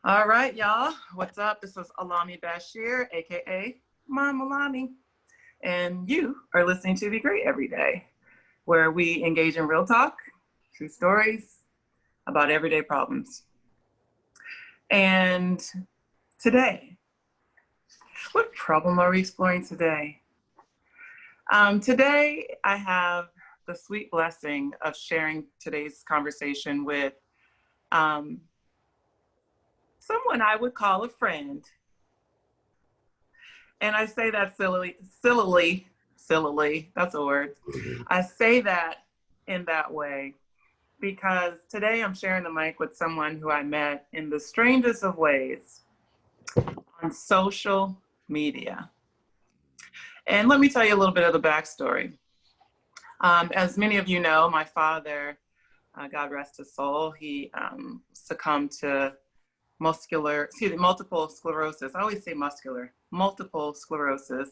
All right, y'all. What's up? This is Alami Bashir, aka Mom Alami, and you are listening to Be Great Every Day, where we engage in real talk, true stories about everyday problems. And today, what problem are we exploring today? Today, I have the sweet blessing of sharing today's conversation with someone I would call a friend. And I say that sillily, that's a word. I say that in that way because today I'm sharing the mic with someone who I met in the strangest of ways on social media. And let me tell you a little bit of the backstory. As many of you know, my father, God rest his soul, he succumbed to multiple sclerosis. I always say multiple sclerosis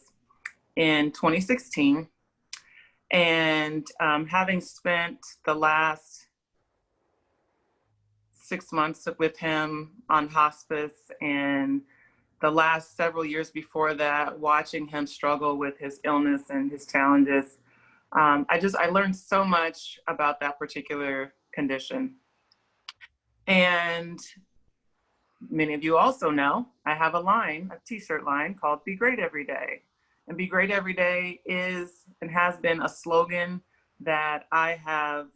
in 2016. And having spent the last 6 months with him on hospice and the last several years before that, watching him struggle with his illness and his challenges, I learned so much about that particular condition. And many of you also know I have a t-shirt line called Be Great Every Day. And Be Great Every Day is and has been a slogan that I have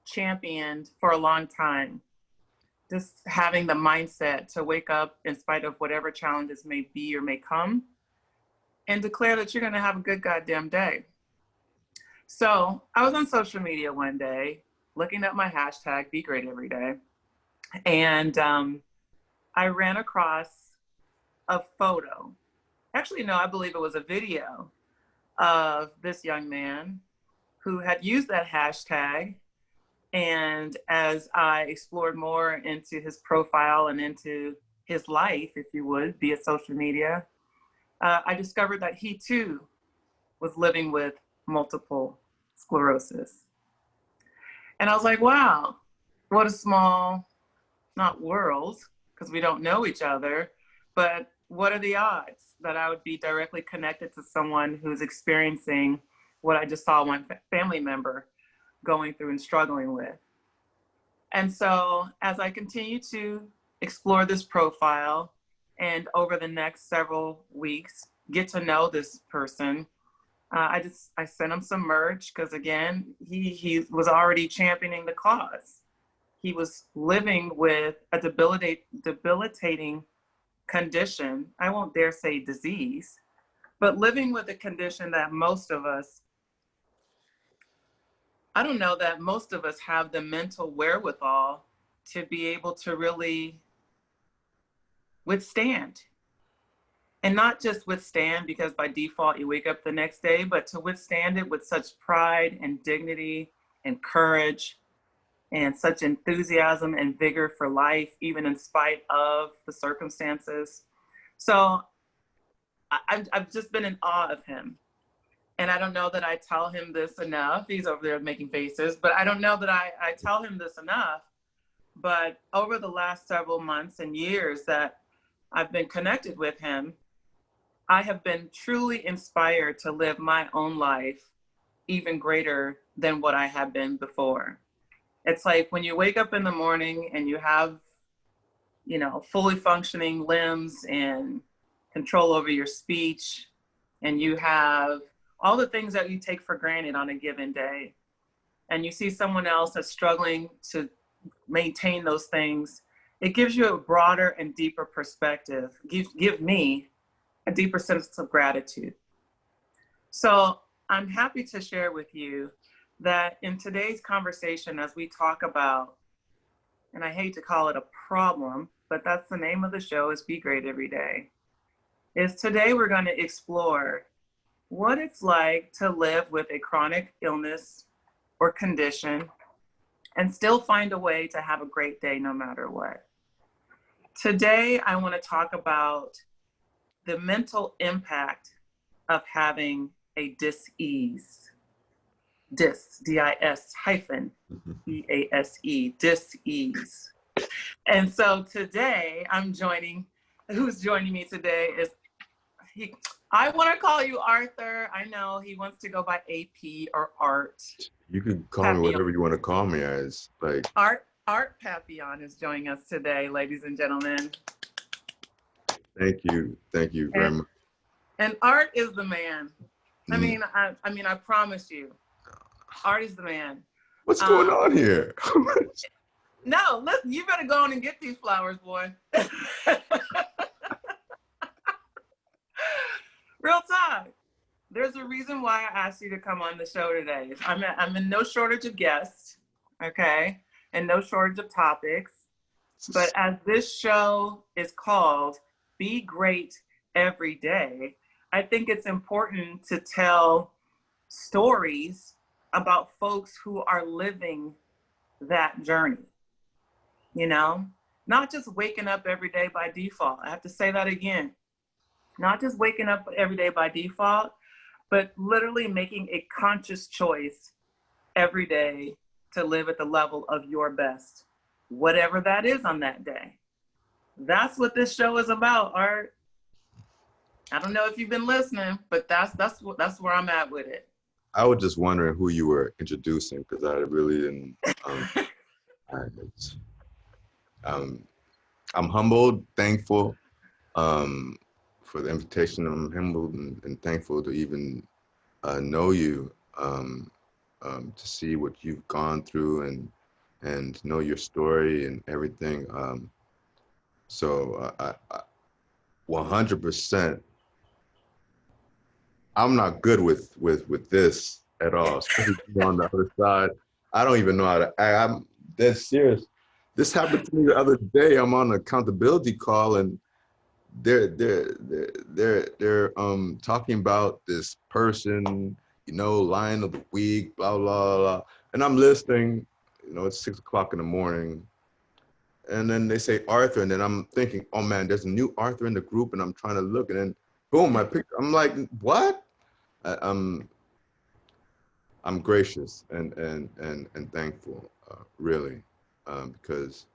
championed for a long time. Just having the mindset to wake up in spite of whatever challenges may be or may come and declare that you're gonna have a good goddamn day. So I was on social media one day looking at my hashtag Be Great Every Day. And I ran across a photo. Actually, no, I believe it was a video of this young man who had used that hashtag. And as I explored more into his profile and into his life, if you would, via social media, I discovered that he too was living with multiple sclerosis. And I was like, wow, what a small, not world, because we don't know each other, but what are the odds that I would be directly connected to someone who's experiencing what I just saw one family member going through and struggling with? And so as I continue to explore this profile and over the next several weeks, get to know this person, I sent him some merch because again, he was already championing the cause. He was living with a debilitating condition. I won't dare say disease, but living with a condition that most of us have the mental wherewithal to be able to really withstand. And not just withstand because by default you wake up the next day, but to withstand it with such pride and dignity and courage and such enthusiasm and vigor for life, even in spite of the circumstances. So I've just been in awe of him. And I don't know that I tell him this enough. He's over there making faces, but I don't know that I tell him this enough. But over the last several months and years that I've been connected with him, I have been truly inspired to live my own life even greater than what I have been before. It's like when you wake up in the morning and you have, fully functioning limbs and control over your speech, and you have all the things that you take for granted on a given day, and you see someone else that's struggling to maintain those things, it gives you a broader and deeper perspective, give me a deeper sense of gratitude. So I'm happy to share with you that in today's conversation, as we talk about, and I hate to call it a problem, but that's the name of the show, is Be Great Every Day, is today we're going to explore what it's like to live with a chronic illness or condition and still find a way to have a great day no matter what. Today, I want to talk about the mental impact of having a dis-ease. Dis, D-I-S hyphen E-A-S-E, dis-ease. And so today who's joining me today is I want to call you Arthur. I know he wants to go by AP or Art. You can call me Papillon. whatever you want to call me as. Like, Art Papillon is joining us today, ladies and gentlemen. thank you very And much. and Art is the man. Mm. I mean, I promise you, Art is the man. What's going on here? No, listen, you better go on and get these flowers, boy. Real talk. There's a reason why I asked you to come on the show today. I'm in no shortage of guests, okay, and no shortage of topics. But as this show is called Be Great Every Day, I think it's important to tell stories about folks who are living that journey, you know? Not just waking up every day by default. I have to say that again. Not just waking up every day by default, but literally making a conscious choice every day to live at the level of your best, whatever that is on that day. That's what this show is about, Art. I don't know if you've been listening, but that's where I'm at with it. I was just wondering who you were introducing because I really didn't. I, I'm humbled, thankful for the invitation. I'm humbled and thankful to even know you, to see what you've gone through and know your story and everything. So I 100%. I'm not good with this at all, especially on the other side. I don't even know how to act. I'm dead serious. This happened to me the other day. I'm on an accountability call and they're talking about this person, line of the week, blah blah blah, and I'm listening. It's 6 o'clock in the morning, and then they say Arthur, and then I'm thinking, oh man, there's a new Arthur in the group, and I'm trying to look, and then boom, I pick. I'm like, what? I'm gracious and thankful, really, because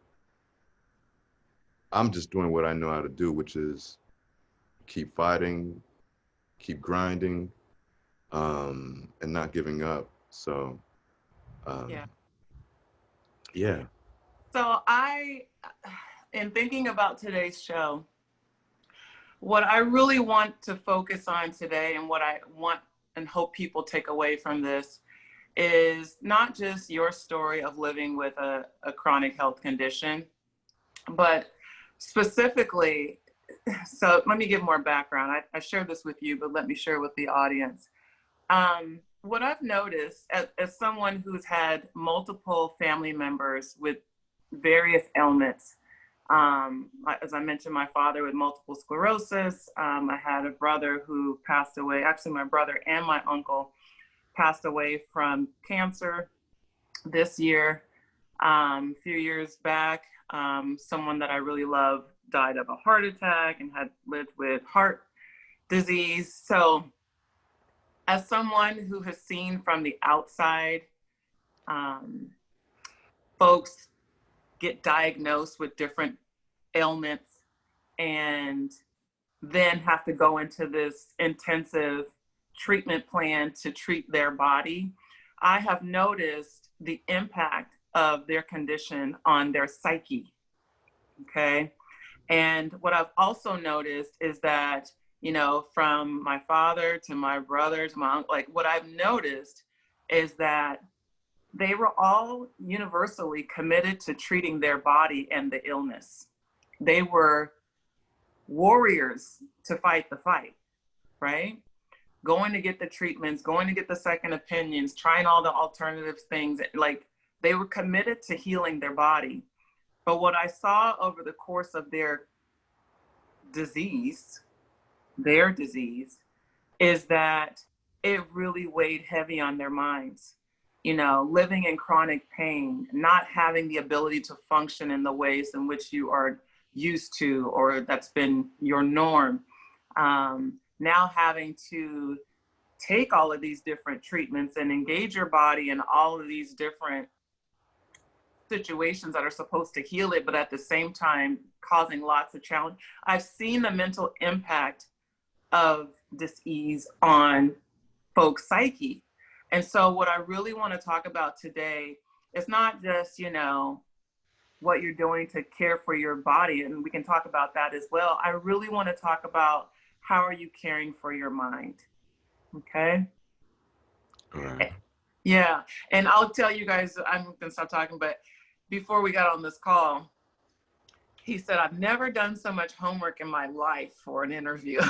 I'm just doing what I know how to do, which is keep fighting, keep grinding, and not giving up. So, Yeah. yeah. So in thinking about today's show, what I really want to focus on today and what I want and hope people take away from this is not just your story of living with a chronic health condition, but specifically, so let me give more background. I shared this with you, but let me share with the audience. What I've noticed as someone who's had multiple family members with various ailments, as I mentioned, my father with multiple sclerosis. I had a brother who passed away. Actually, my brother and my uncle passed away from cancer this year. A few years back, someone that I really love died of a heart attack and had lived with heart disease. So as someone who has seen from the outside, folks get diagnosed with different ailments and then have to go into this intensive treatment plan to treat their body, I have noticed the impact of their condition on their psyche, okay? And what I've also noticed is that, from my father to my brother to my uncle, like what I've noticed is that they were all universally committed to treating their body and the illness. They were warriors to fight the fight, right? Going to get the treatments, going to get the second opinions, trying all the alternative things. Like they were committed to healing their body. But what I saw over the course of their disease, is that it really weighed heavy on their minds. Living in chronic pain, not having the ability to function in the ways in which you are used to, or that's been your norm. Now having to take all of these different treatments and engage your body in all of these different situations that are supposed to heal it, but at the same time causing lots of challenge. I've seen the mental impact of dis-ease on folks' psyche. And so what I really want to talk about today is not just, you know, what you're doing to care for your body, and we can talk about that as well. I really want to talk about how are you caring for your mind, okay? All right. Yeah, and I'll tell you guys, I'm gonna stop talking, but before we got on this call, he said, I've never done so much homework in my life for an interview.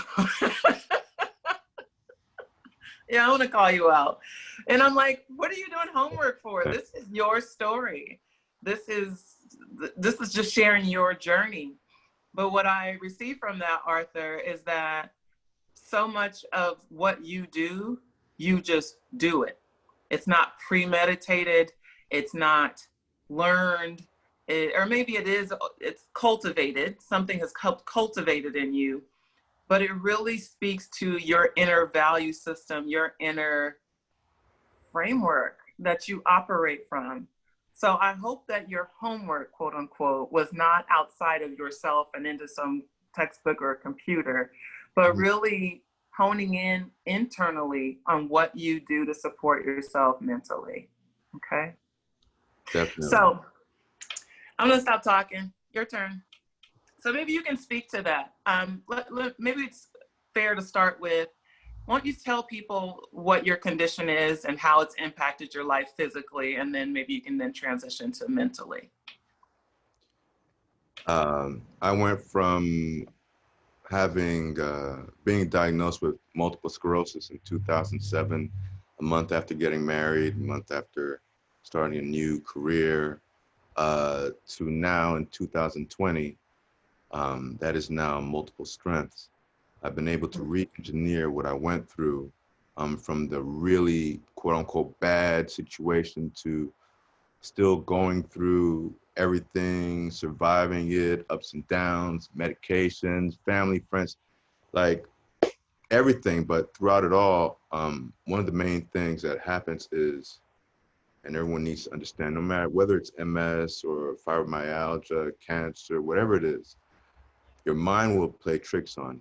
Yeah, I want to call you out. And I'm like, what are you doing homework for? This is your story. This is just sharing your journey. But what I received from that, Arthur, is that so much of what you do, you just do it. It's not premeditated. It's not learned. Or maybe it is, it's cultivated. Something has cultivated in you, but it really speaks to your inner value system, your inner framework that you operate from. So I hope that your homework, quote unquote, was not outside of yourself and into some textbook or computer, but really honing in internally on what you do to support yourself mentally. Okay. Definitely. So I'm going to stop talking. Your turn. So maybe you can speak to that. Maybe it's fair to start with, why don't you tell people what your condition is and how it's impacted your life physically, and then maybe you can then transition to mentally. I went from having being diagnosed with multiple sclerosis in 2007, a month after getting married, a month after starting a new career, to now in 2020, that is now multiple strengths. I've been able to re-engineer what I went through, from the really quote unquote bad situation to still going through everything, surviving it, ups and downs, medications, family, friends, like everything. But throughout it all, one of the main things that happens is, and everyone needs to understand, no matter whether it's MS or fibromyalgia, cancer, whatever it is, your mind will play tricks on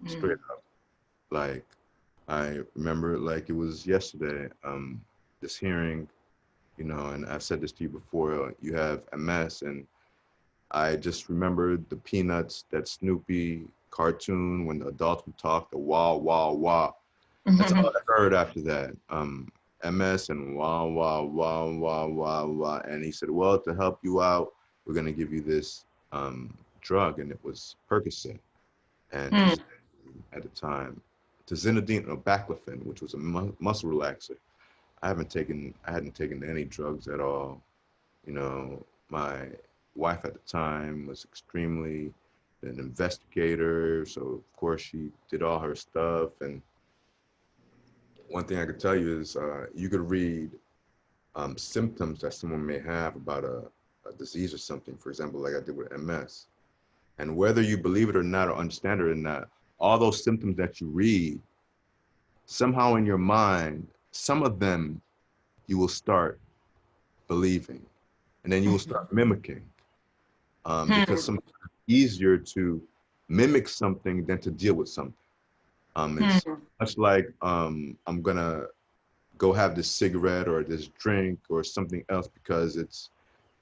you, straight up. Like, I remember like it was yesterday, this hearing, you know, and I've said this to you before, you have MS, and I just remembered the Peanuts, that Snoopy cartoon when the adults would talk, the wah, wah, wah. That's all I heard after that. MS and wah, wah, wah, wah, wah, wah. And he said, well, to help you out, we're going to give you this drug. And it was Percocet. And at the time, tizanidine or baclofen, which was a muscle relaxer. I hadn't taken any drugs at all. You know, my wife at the time was extremely an investigator, so of course she did all her stuff. And one thing I could tell you is, you could read symptoms that someone may have about a disease or something, for example, like I did with MS. And whether you believe it or not, or understand it or not, all those symptoms that you read, somehow in your mind, some of them you will start believing, and then you will start mimicking, because sometimes it's easier to mimic something than to deal with something. It's much like, I'm gonna go have this cigarette or this drink or something else because it's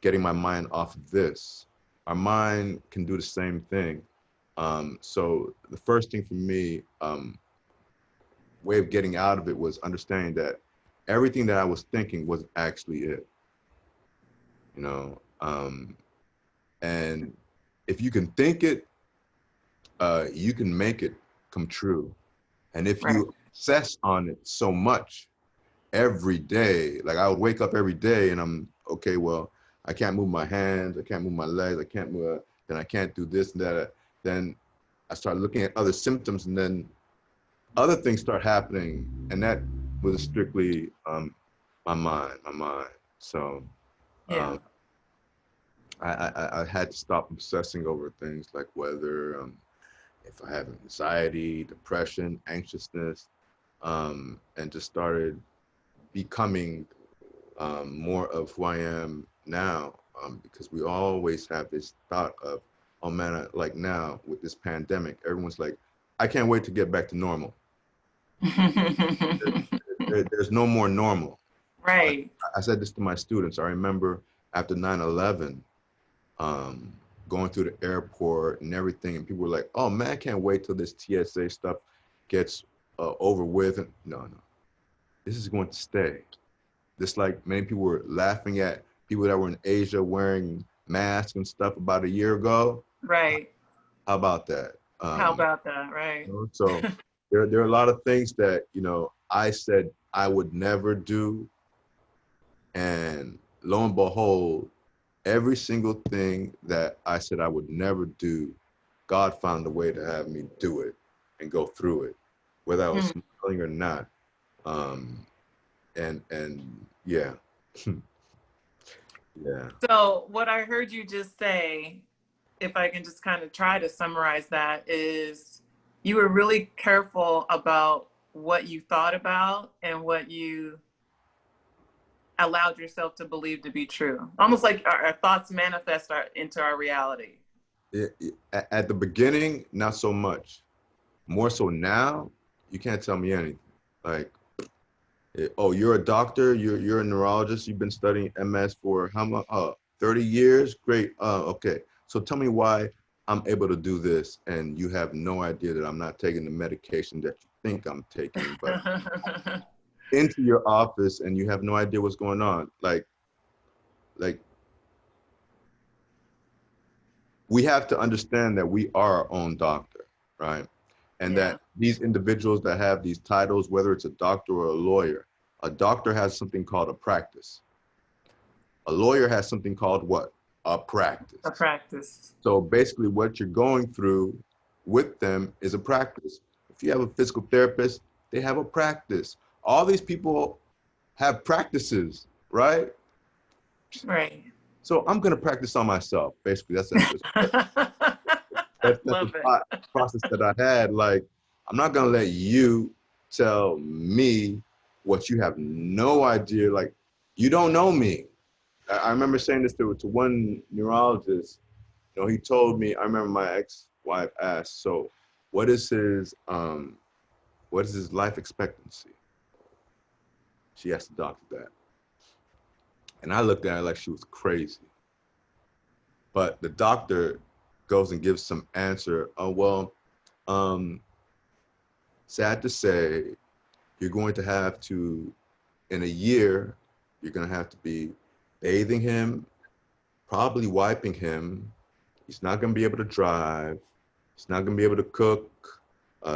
getting my mind off of this. Our mind can do the same thing. So the first thing for me, way of getting out of it, was understanding that everything that I was thinking was actually it, you know? And if you can think it, you can make it come true. And if you obsess on it so much every day, like I would wake up every day and I'm, okay, well, I can't move my hands, I can't move my legs, I can't move, then I can't do this and that. Then I start looking at other symptoms, and then other things start happening. And that was strictly my mind. So I had to stop obsessing over things like whether, if I have anxiety, depression, anxiousness, and just started becoming more of who I am now, because we always have this thought of, oh man, like now with this pandemic, everyone's like, I can't wait to get back to normal. There's no more normal. Like, Right. I said this to my students. I remember after 9/11, um, going through the airport and everything, and people were like, "Oh man, I can't wait till this TSA stuff gets over with." And no, this is going to stay. Just like many people were laughing at people that were in Asia wearing masks and stuff about a year ago. Right. How about that? How about that? Right. So there are a lot of things that I said I would never do, and lo and behold, every single thing that I said I would never do, God found a way to have me do it and go through it, whether I was smiling or not. And yeah, yeah. So, what I heard you just say, if I can just kind of try to summarize that, is you were really careful about what you thought about and what you allowed yourself to believe to be true. Almost like our thoughts manifest into our reality. At the beginning, not so much. More so now, you can't tell me anything. Like, oh, you're a doctor, you're a neurologist, you've been studying MS for how much? 30 years? Great. Okay. So tell me why I'm able to do this, and you have no idea that I'm not taking the medication that you think I'm taking, but into your office and you have no idea what's going on. Like we have to understand that we are our own doctor, right? And that these individuals that have these titles, whether it's a doctor or a lawyer, a doctor has something called a practice. A lawyer has something called what? A practice. A practice. So basically what you're going through with them is a practice. If you have a physical therapist, they have a practice. All these people have practices, right? Right. So I'm going to practice on myself. Basically, that's Love the process that I had. Like, I'm not going to let you tell me what you have no idea. Like, you don't know me. I remember saying this to one neurologist. He told me, I remember my ex-wife asked, so what is his life expectancy? She asked the doctor that. And I looked at her like she was crazy. But the doctor goes and gives some answer. Oh, well, sad to say, you're going to have to, in a year, you're going to have to be bathing him, probably wiping him. He's not going to be able to drive. He's not going to be able to cook.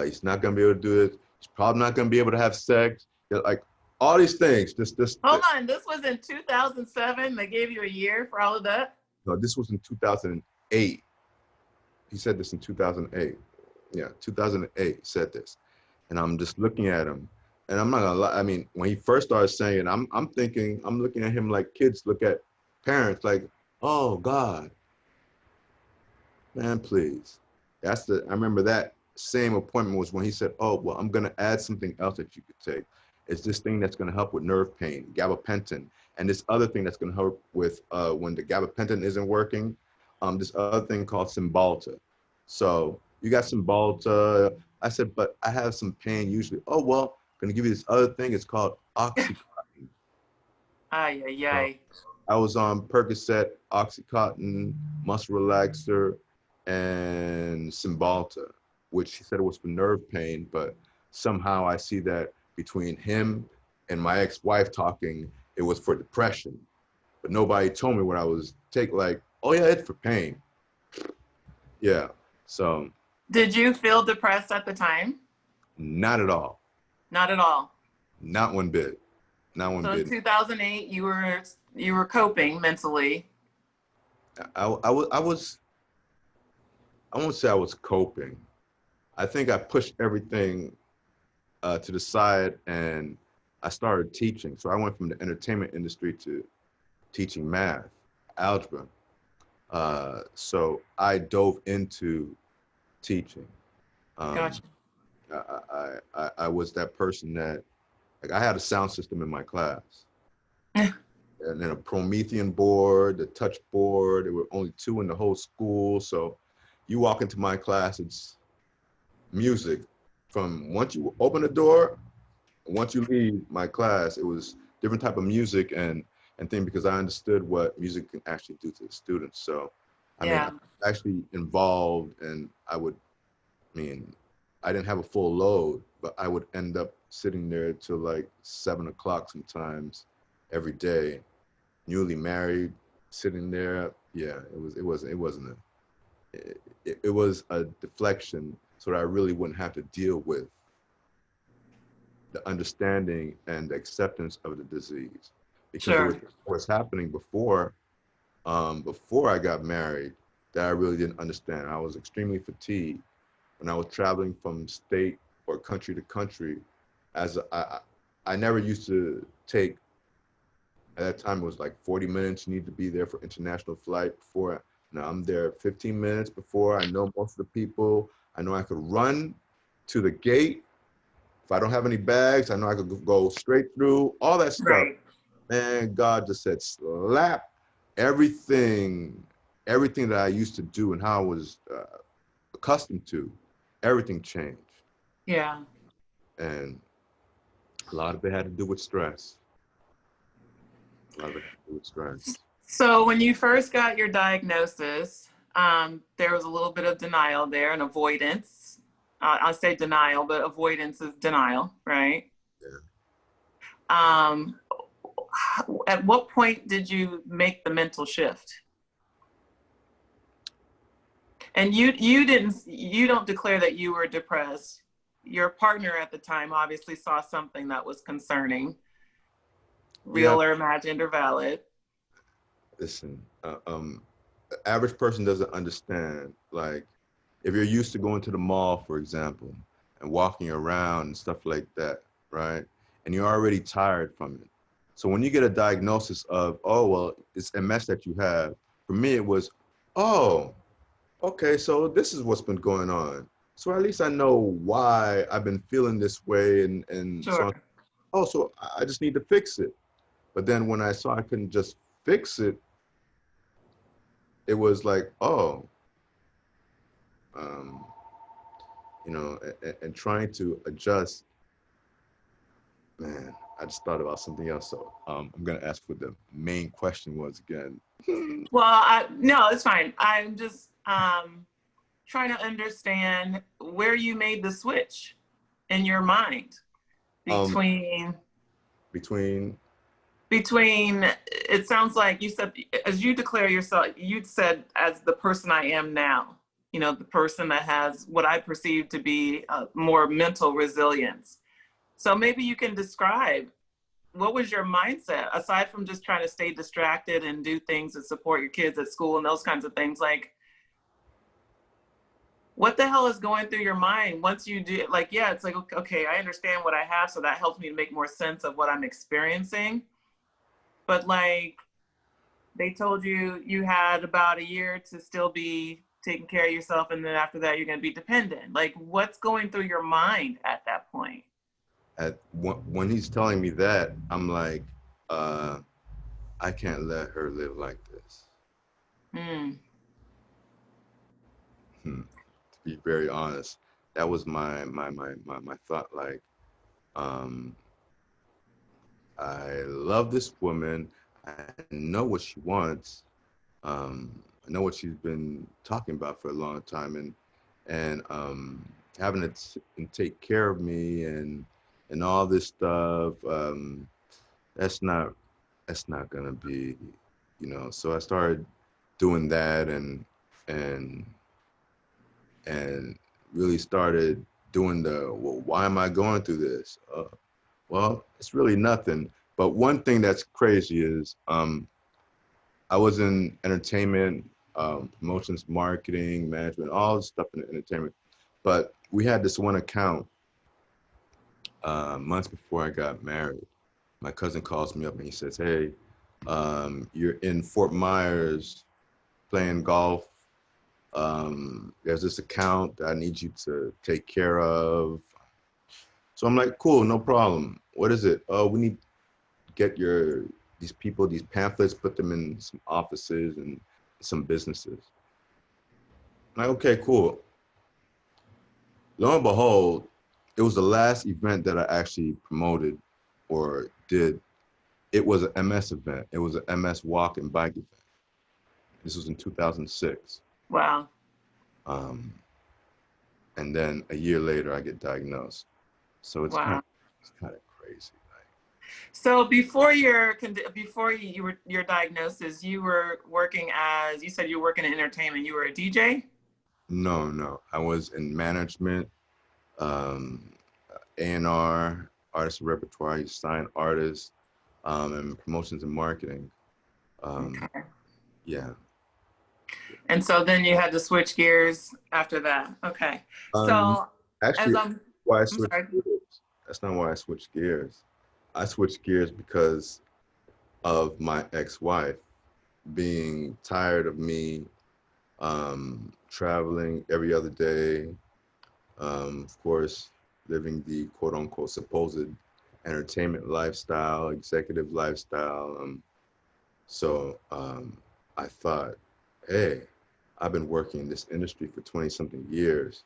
He's not going to be able to do it. He's probably not going to be able to have sex. Like all these things. Hold on. This was in 2007. They gave you a year for all of that? No, this was in 2008. He said this in 2008. Yeah, 2008 said this. And I'm just looking at him. And I'm not gonna lie. I mean, when he first started saying, I'm looking at him like kids look at parents, like, oh God, man, please. I remember that same appointment was when he said, oh, well, I'm gonna add something else that you could take. It's this thing that's gonna help with nerve pain, gabapentin, and this other thing that's gonna help with when the gabapentin isn't working, this other thing called Cymbalta. So you got Cymbalta. I said, but I have some pain usually. Oh, well, I'm gonna give you this other thing. It's called Oxycontin. Ay, ay, ay. I was on Percocet, Oxycontin, muscle relaxer, and Cymbalta, which he said it was for nerve pain, but somehow I see that between him and my ex-wife talking, it was for depression. But nobody told me what I was taking, like, oh yeah, it's for pain. Yeah, so. Did you feel depressed at the time? Not at all. Not at all. Not one bit. Not one So bit. in 2008, you were coping mentally. I won't say I was coping. I think I pushed everything to the side and I started teaching. So I went from the entertainment industry to teaching math, algebra. So I dove into teaching. Gotcha. I was that person that, like, I had a sound system in my class. and then a Promethean board, the touch board. There were only 2 in the whole school. So you walk into my class, it's music. From once you open the door, once you leave my class, it was different type of music and thing, because I understood what music can actually do to the students. So, I mean, I Yeah. was actually involved, and I mean, I didn't have a full load, but I would end up sitting there till like 7 o'clock sometimes every day, newly married, sitting there. Yeah, it was a deflection so that I really wouldn't have to deal with the understanding and the acceptance of the disease, because there Sure. was happening before I got married that I really didn't understand. I was extremely fatigued when I was traveling from state or country to country. I never used to take, at that time it was like 40 minutes. You need to be there for international flight before. Now I'm there 15 minutes before. I know most of the people. I know I could run to the gate. If I don't have any bags, I know I could go straight through, all that stuff. Right. Man, God just said, slap everything, everything that I used to do and how I was accustomed to, everything changed. Yeah. And a lot of it had to do with stress. A lot of it had to do with stress. So when you first got your diagnosis, there was a little bit of denial there and avoidance. I'll say denial, but avoidance is denial, right? Yeah. Um, at what point did you make the mental shift? And you don't declare that you were depressed. Your partner at the time obviously saw something that was concerning, Yeah, real or imagined or valid. listen, the average person doesn't understand. Like, if you're used to going to the mall, for example, and walking around and stuff like that, right? And you're already tired from it. So when you get a diagnosis of, oh, well, it's MS that you have, for me, it was, oh, okay, so this is what's been going on. So at least I know why I've been feeling this way. And so, Sure. oh, so I just need to fix it. But then when I saw I couldn't just fix it, it was like, oh, um, and trying to adjust. Man, I just thought about something else. So I'm gonna ask what the main question was again. Well, no, it's fine. I'm just trying to understand where you made the switch in your mind Um, between between between it sounds like you said, as you declare yourself, you said, as the person I am now, you know, the person that has what I perceive to be more mental resilience. So maybe you can describe, what was your mindset aside from just trying to stay distracted and do things and support your kids at school and those kinds of things? Like, what the hell is going through your mind once you do, like, yeah, it's like, okay, I understand what I have, so that helps me to make more sense of what I'm experiencing. But like, they told you you had about a year to still be taking care of yourself, and then after that you're going to be dependent. Like, what's going through your mind at that point? when he's telling me that, I'm like, I can't let her live like this. Mm. To be very honest, that was my thought. Like, um, I love this woman. I know what she wants. I know what she's been talking about for a long time, and having to and take care of me and all this stuff. That's not that's not gonna be, So I started doing that and and really started doing well, why am I going through this? Well, it's really nothing. But one thing that's crazy is I was in entertainment, promotions, marketing, management, all this stuff in entertainment. But we had this one account months before I got married. My cousin calls me up and he says, "Hey, you're in Fort Myers playing golf. There's this account that I need you to take care of." So I'm like, "Cool, no problem. What is it? Oh, we need to get your these people, these pamphlets, put them in some offices and some businesses. I'm like, okay, cool. Lo and behold, it was the last event that I actually promoted or did. It was an MS event. It was an MS walk and bike event. This was in 2006. Wow. Um, and then a year later, I get diagnosed. So it's Wow. kind of crazy. So before your diagnosis, you were working as, you said you were working in entertainment. You were a DJ? No. I was in management, um, A&R, artist repertoire, you sign artists, and promotions and marketing. Okay. Yeah. And so then you had to switch gears after that. Okay. Um, So as actually, I'm sorry. that's not why I switched gears. I switched gears because of my ex-wife being tired of me traveling every other day, of course, living the quote unquote supposed entertainment lifestyle, executive lifestyle. So I thought, hey, I've been working in this industry for 20 something years.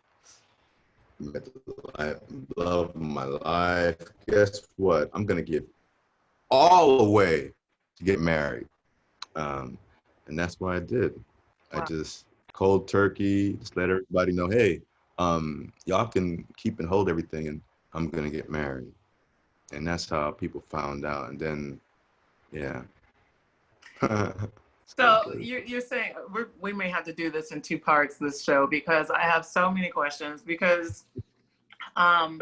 Met the love of my life. Guess what? I'm going to give all away to get married. Um, and that's what I did. I Wow. just cold turkey, just let everybody know, hey, y'all can keep and hold everything, and I'm gonna get married. And that's how people found out. And then, yeah, it's kind of So crazy. you're saying we may have to do this in two parts, this show, because I have so many questions. Because um,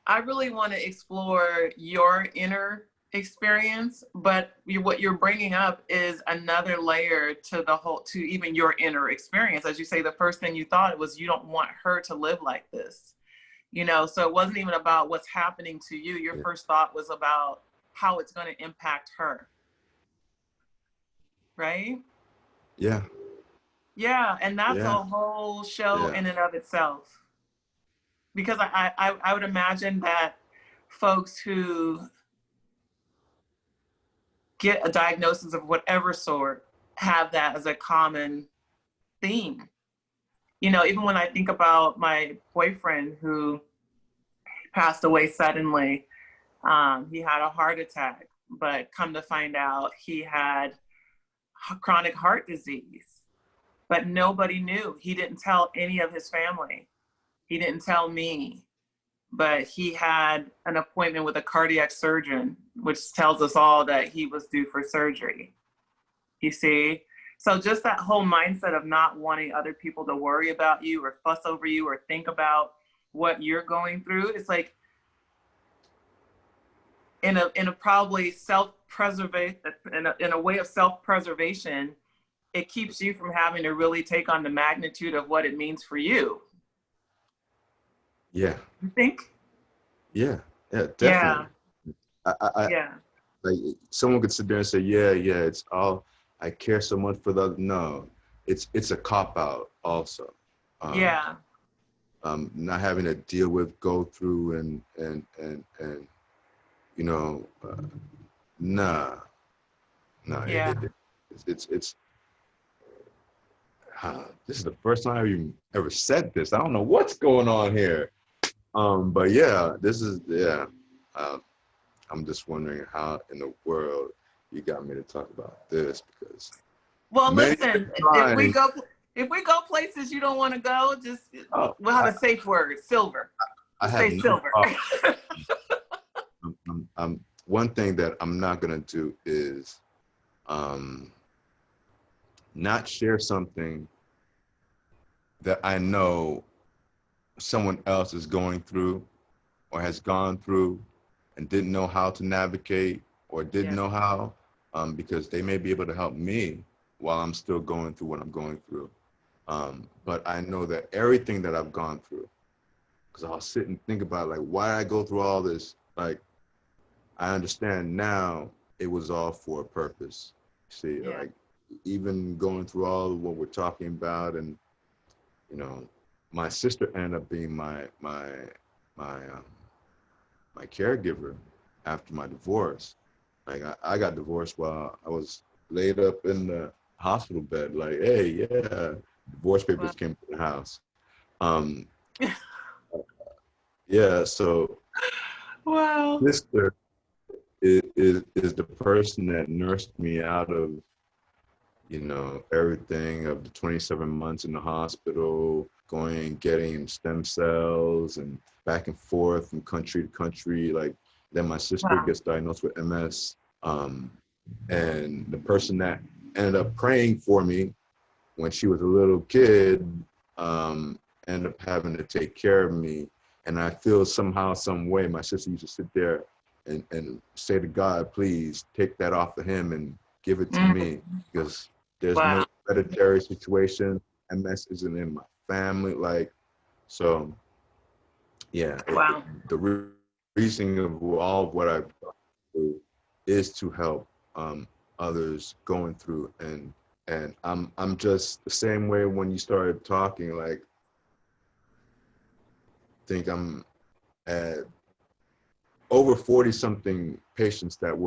I really want to explore your inner experience, but what you're bringing up is another layer to the whole, to even your inner experience. As you say, the first thing you thought was you don't want her to live like this, you know? So it wasn't even about what's happening to you. Your Yeah. first thought was about how it's going to impact her, right? Yeah, Yeah, and that's a yeah, whole show yeah, in and of itself. Because I would imagine that folks who get a diagnosis of whatever sort have that as a common theme. You know, even when I think about my boyfriend who passed away suddenly, he had a heart attack, but come to find out he had chronic heart disease, but nobody knew. He didn't tell any of his family. He didn't tell me, but he had an appointment with a cardiac surgeon, which tells us all that he was due for surgery. You see? So just that whole mindset of not wanting other people to worry about you or fuss over you or think about what you're going through, it's like in a probably self-preservation, in a way of self-preservation, it keeps you from having to really take on the magnitude of what it means for you. yeah, You think? yeah, yeah, Yeah, definitely. I yeah, like someone could sit there and say, yeah, it's all I care so much for the no, it's a cop out also. Um, yeah, not having to deal with, go through, and you know, nah, nah. yeah. It's this is the first time I've even ever said this. I don't know what's going on here. But yeah, this is yeah. Uh, I'm just wondering how in the world you got me to talk about this because Well, many listen, times, if we go places you don't want to go, just oh, we'll have a safe word, silver. I Just have say no silver. problem. One thing that I'm not gonna do is um, not share something that I know someone else is going through or has gone through and didn't know how to navigate or didn't Yeah, know how, because they may be able to help me while I'm still going through what I'm going through. But I know that everything that I've gone through, because I'll sit and think about like, why did I go through all this? Like, I understand now it was all for a purpose. See, yeah, like even going through all of what we're talking about, and you know, my sister ended up being my my caregiver after my divorce. Like I got divorced while I was laid up in the hospital bed. Like, hey, yeah, divorce Wow. papers came to the house. Um, yeah, so Wow. sister is the person that nursed me out of, you know, everything of the 27 months in the hospital, going, getting stem cells and back and forth from country to country. Like, then my sister Wow. gets diagnosed with MS. Um, and the person that ended up praying for me when she was a little kid ended up having to take care of me. And I feel somehow, some way, my sister used to sit there and say to God, please take that off of him and give it to Mm. me, because there's no Wow. hereditary situation. MS isn't in my family. Like, so yeah, Wow. the reason of all of what I've gone through is to help others going through, and I'm just the same way when you started talking. Like, think I'm at over 40 something patients that we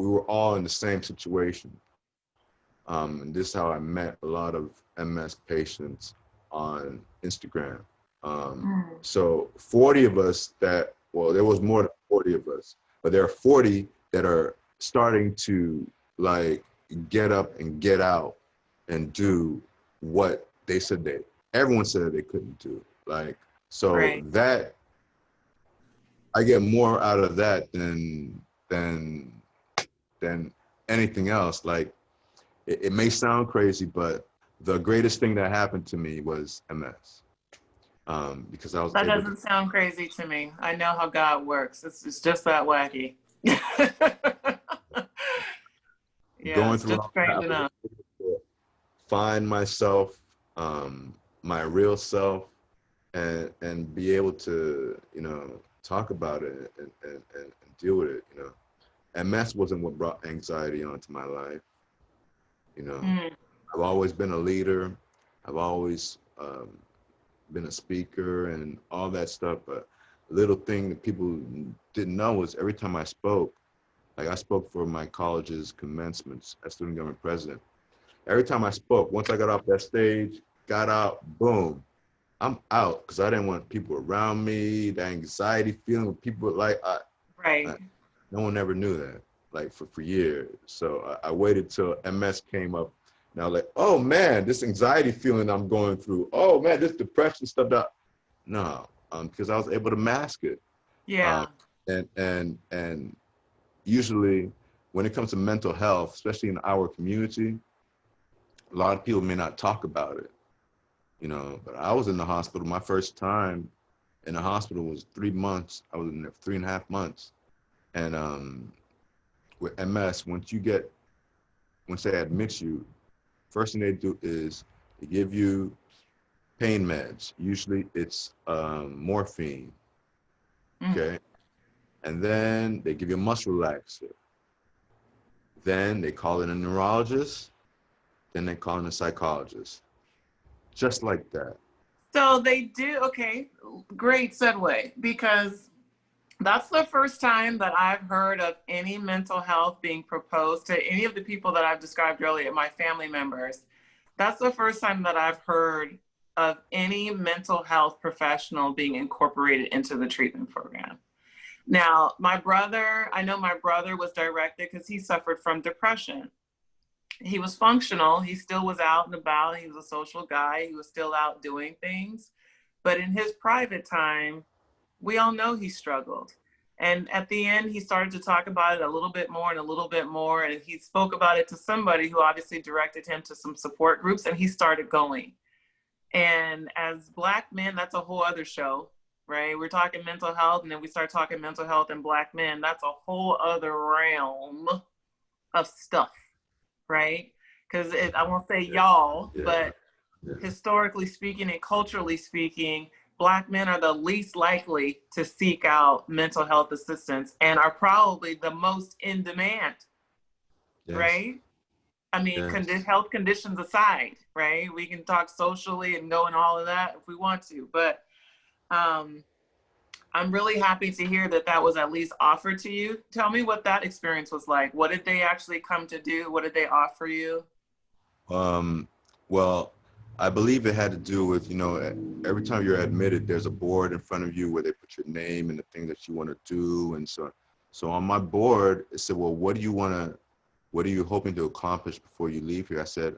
were all in the same situation. And this is how I met a lot of MS patients on Instagram. Mm. So 40 of us that, well, there was more than 40 of us, but there are 40 that are starting to like get up and get out and do what they said everyone said they couldn't do. Like, so Right. that I get more out of that than anything else. Like, it may sound crazy, but the greatest thing that happened to me was MS, because I was That able to. doesn't sound crazy to me. I know how God works. It's just that wacky. Yeah, Going it's through just all that, strange I was enough. able to find myself, my real self, and be able to, you know, talk about it and deal with it. You know, MS wasn't what brought anxiety onto my life. You know, Mm. I've always been a leader. I've always been a speaker and all that stuff. But a little thing that people didn't know was every time I spoke, like I spoke for my college's commencements as student government president. Every time I spoke, once I got off that stage, got out, boom, I'm out, because I didn't want people around me, the anxiety feeling with people. Like, Right. no one ever knew that, like for years. So I waited till MS came up. And I was like, oh man, this anxiety feeling I'm going through. Oh man, this depression stuff. No, because I was able to mask it. Um, Yeah. and usually when it comes to mental health, especially in our community, a lot of people may not talk about it, you know. But I was in the hospital. My first time in the hospital was 3 months. I was in there for 3.5 months. And with MS, once they admit you, first thing they do is they give you pain meds. Usually it's morphine, Mm. okay? And then they give you a muscle relaxer. Then they call in a neurologist. Then they call in a psychologist. Just like that. So they do, okay, great segue, because that's the first time that I've heard of any mental health being proposed to any of the people that I've described earlier, my family members. That's the first time that I've heard of any mental health professional being incorporated into the treatment program. Now, I know my brother was directed because he suffered from depression. He was functional. He still was out and about. He was a social guy. He was still out doing things. But in his private time, we all know he struggled. And at the end, he started to talk about it a little bit more and a little bit more. And he spoke about it to somebody who obviously directed him to some support groups, and he started going. And as Black men, that's a whole other show, right? We're talking mental health, and then we start talking mental health and Black men. That's a whole other realm of stuff, right? Because I won't say Yeah, y'all, yeah, but yeah. historically speaking and culturally speaking, Black men are the least likely to seek out mental health assistance and are probably the most in demand, Yes, right? I mean, yes. health conditions aside, right? We can talk socially and go and all of that if we want to, but um, I'm really happy to hear that that was at least offered to you. Tell me what that experience was like. What did they actually come to do? What did they offer you? Um, well, I believe it had to do with, you know, every time you're admitted, there's a board in front of you where they put your name and the thing that you want to do. And so on my board, it said, well, what are you hoping to accomplish before you leave here? I said,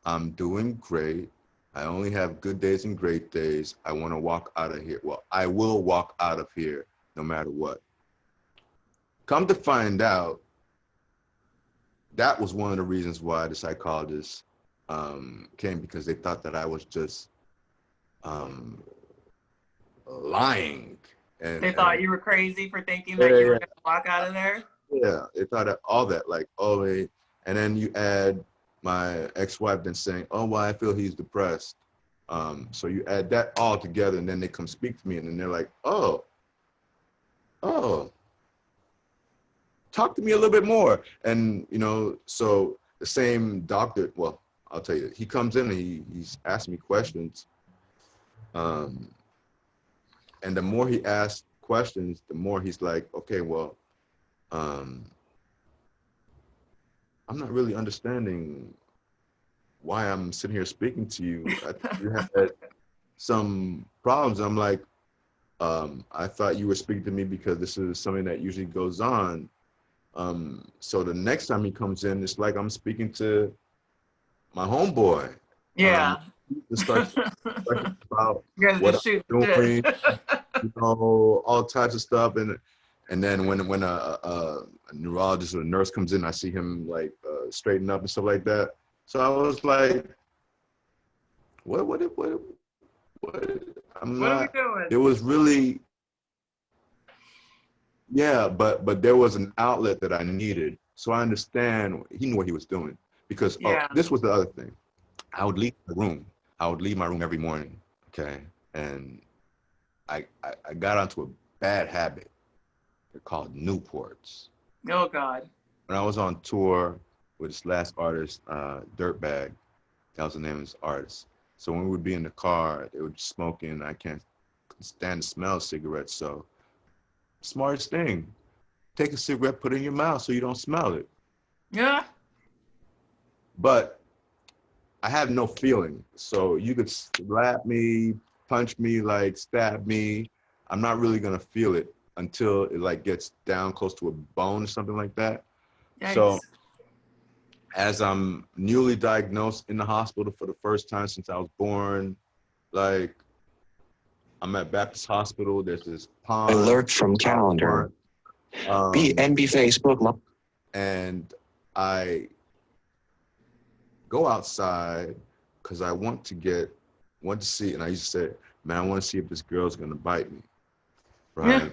I'm doing great. I only have good days and great days. I want to walk out of here. Well, I will walk out of here no matter what. Come to find out, that was one of the reasons why the psychologist came, because they thought that I was just um, lying. They thought you were crazy for thinking that you were Yeah, going to walk out of there? yeah, they thought that all that, like, oh, and then you add my ex-wife then saying, oh, well, I feel he's depressed. So you add that all together, and then they come speak to me, and then they're like, oh, talk to me a little bit more. And, you know, so the same doctor, well, I'll tell you, he comes in and he's asking me questions. And the more he asks questions, the more he's like, okay, well, um, I'm not really understanding why I'm sitting here speaking to you. I think you had some problems. I'm like, I thought you were speaking to me because this is something that usually goes on. So the next time he comes in, it's like I'm speaking to my homeboy. Yeah. To start talking about You guys what just I'm shoot the shit. doing, you know, all types of stuff. And then when a neurologist or a nurse comes in, I see him like straighten up and stuff like that. So I was like, what? I'm What are we not. doing? It was really, yeah, but there was an outlet that I needed. So I understand he knew what he was doing, because Yeah. this was the other thing. I would leave the room. I would leave my room every morning. Okay. And I got onto a bad habit. They're called Newports. Oh, God. When I was on tour with this last artist, Dirtbag, that was the name of his artist. So when we would be in the car, they would smoke, and I can't stand the smell of cigarettes. So smartest thing, take a cigarette, put it in your mouth so you don't smell it. Yeah. But I have no feeling. So you could slap me, punch me, like stab me. I'm not really gonna feel it until it like gets down close to a bone or something like that. So Yikes. as I'm newly diagnosed in the hospital for the first time since I was born, like I'm at Baptist Hospital. There's this pond. Alert from calendar. BNB Facebook. And I go outside because I want to see, and I used to say, man, I want to see if this girl's gonna bite me, right? Yeah.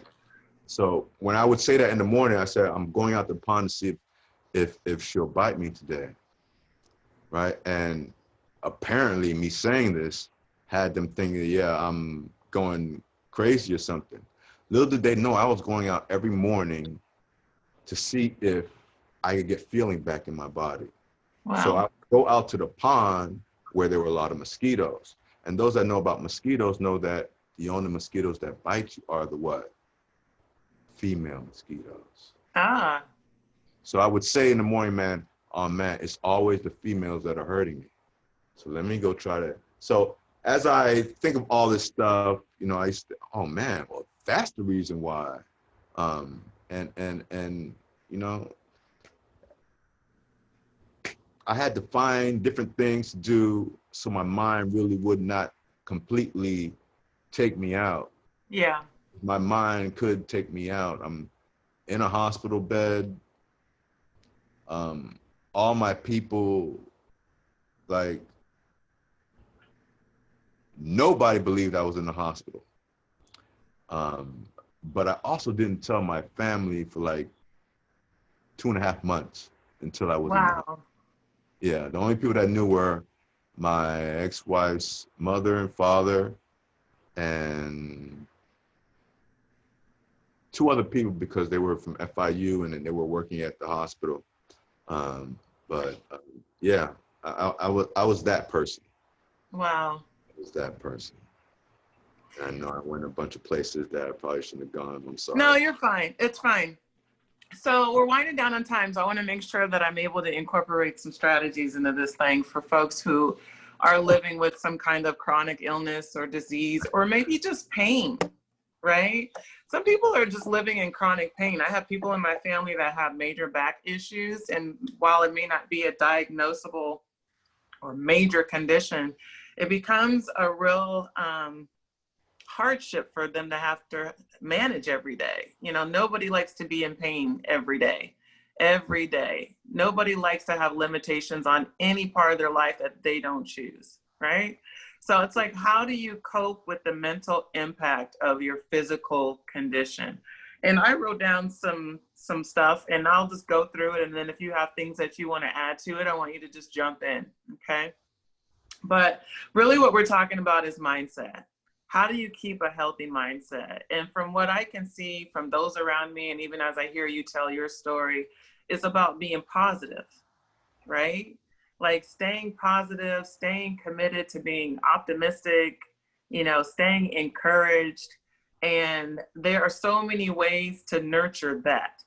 So when I would say that in the morning, I said, I'm going out the pond to see if she'll bite me today, right? And apparently me saying this had them thinking, yeah, I'm going crazy or something. Little did they know I was going out every morning to see if I could get feeling back in my body. So I Wow. would go out to the pond where there were a lot of mosquitoes. And those that know about mosquitoes know that the only mosquitoes that bite you are the what? Female mosquitoes. Ah. So I would say in the morning, man, oh man, it's always the females that are hurting me. So let me go try that. So as I think of all this stuff, you know, I used to, oh man, well, that's the reason why. And you know, I had to find different things to do so my mind really would not completely take me out. Yeah. My mind could take me out. I'm in a hospital bed. All my people, like, nobody believed I was in the hospital. But I also didn't tell my family for like 2.5 months until I was in the hospital. Wow. Yeah, the only people that knew were my ex-wife's mother and father, and 2 other people because they were from FIU and then they were working at the hospital. But yeah, I was that person. Wow. I was that person. I know I went a bunch of places that I probably shouldn't have gone. I'm sorry. No, you're fine. It's fine. So we're winding down on time. So I want to make sure that I'm able to incorporate some strategies into this thing for folks who are living with some kind of chronic illness or disease, or maybe just pain, right? Some people are just living in chronic pain. I have people in my family that have major back issues. And while it may not be a diagnosable or major condition, it becomes a real hardship for them to have to manage every day. You know, nobody likes to be in pain every day. Every day. Nobody likes to have limitations on any part of their life that they don't choose, right? So it's like, how do you cope with the mental impact of your physical condition? And I wrote down some stuff, and I'll just go through it. And then if you have things that you want to add to it, I want you to just jump in, okay? But really what we're talking about is mindset. How do you keep a healthy mindset? And from what I can see from those around me, and even as I hear you tell your story, it's about being positive, right? Like staying positive, staying committed to being optimistic, you know, staying encouraged. And there are so many ways to nurture that.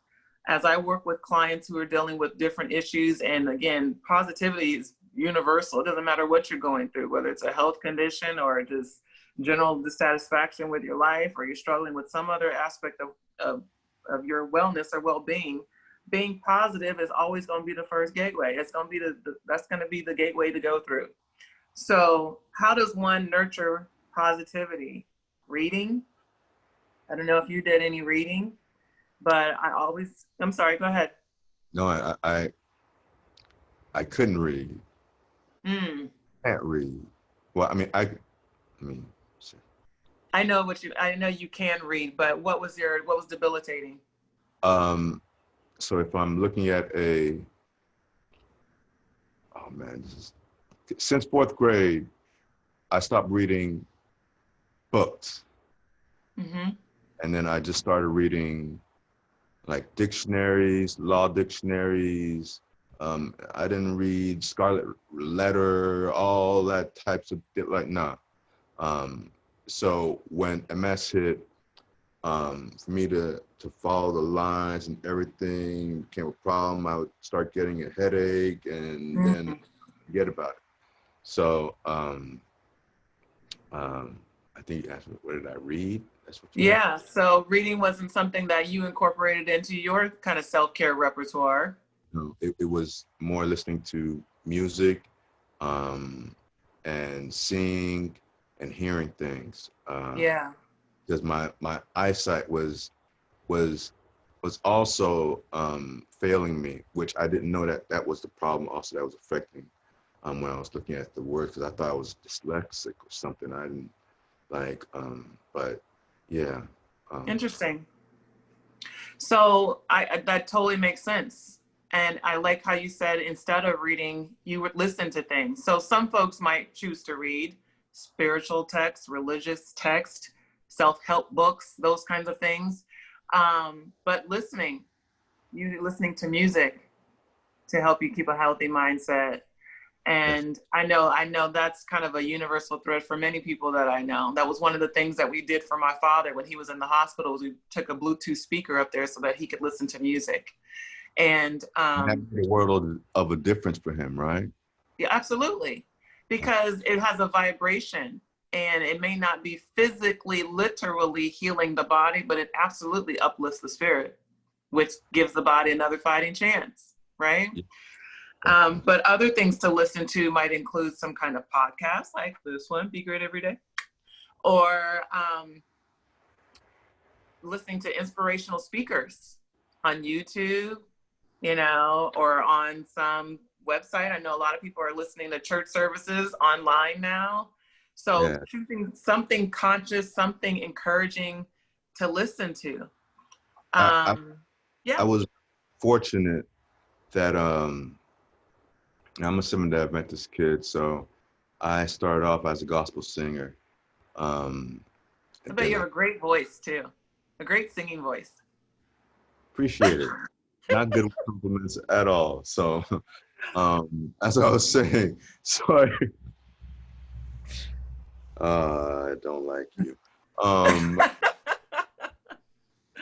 As I work with clients who are dealing with different issues, and again, positivity is universal. It doesn't matter what you're going through, whether it's a health condition or just general dissatisfaction with your life, or you're struggling with some other aspect of your wellness or well-being. Being positive is always going to be the first gateway. It's going to be that's going to be the gateway to go through. So how does one nurture positivity? Reading. I don't know if you did any reading, but I'm sorry, go ahead. No, I couldn't read. Mm. Can't read. Well, I mean, I know you can read, but what was debilitating? So if I'm looking at since fourth grade, I stopped reading books. Mm-hmm. And then I just started reading like dictionaries, law dictionaries. I didn't read Scarlet Letter, all that types of, like, nah. So when MS hit, for me to follow the lines and everything became a problem. I would start getting a headache and then forget about it. So I think you asked me, what did I read? That's what you asked? So reading wasn't something that you incorporated into your kind of self-care repertoire. No, it was more listening to music, and seeing and hearing things. Because my eyesight was also failing me, which I didn't know that was the problem also that was affecting when I was looking at the words, because I thought I was dyslexic or something. I didn't like, but yeah. Interesting. So that totally makes sense. And I like how you said, instead of reading, you would listen to things. So some folks might choose to read spiritual text, religious text, self-help books, those kinds of things. But listening to music to help you keep a healthy mindset. And I know that's kind of a universal thread for many people that I know. That was one of the things that we did for my father when he was in the hospital, was we took a Bluetooth speaker up there so that he could listen to music. And that made a world of a difference for him, right? Yeah, absolutely. Because it has a vibration, and it may not be physically, literally healing the body, but it absolutely uplifts the spirit, which gives the body another fighting chance, right? Yeah. But other things to listen to might include some kind of podcast like this one, Be Great Every Day, or listening to inspirational speakers on YouTube, or on some website. I know a lot of people are listening to church services online now. So choosing something conscious, something encouraging to listen to. I was fortunate that I'm a Seventh-day Adventist kid, so I started off as a gospel singer. I bet you have a great voice too, a great singing voice. Appreciate it. Not good with compliments at all. So, as I was saying, sorry. I don't like you. Um,